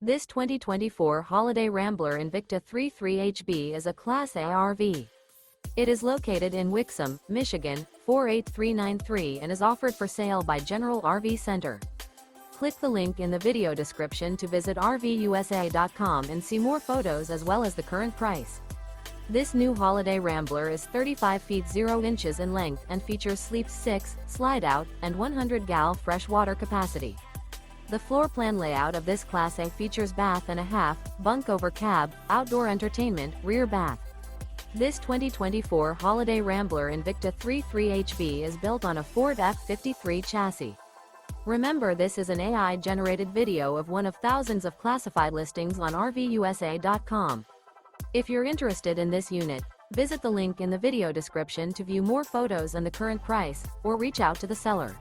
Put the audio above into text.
This 2024 Holiday Rambler Invicta 33HB is a Class A RV. It is located in Wixom, Michigan, 48393 and is offered for sale by General RV Center. Click the link in the video description to visit RVUSA.com and see more photos as well as the current price. This new Holiday Rambler is 35 feet 0 inches in length and features sleep 6, slide-out, and 100 gal fresh water capacity. The floor plan layout of this Class A features bath and a half, bunk over cab, outdoor entertainment, rear bath. This 2024 Holiday Rambler Invicta 33HB is built on a Ford F-53 chassis. Remember, this is an AI-generated video of one of thousands of classified listings on RVUSA.com. If you're interested in this unit, visit the link in the video description to view more photos and the current price, or reach out to the seller.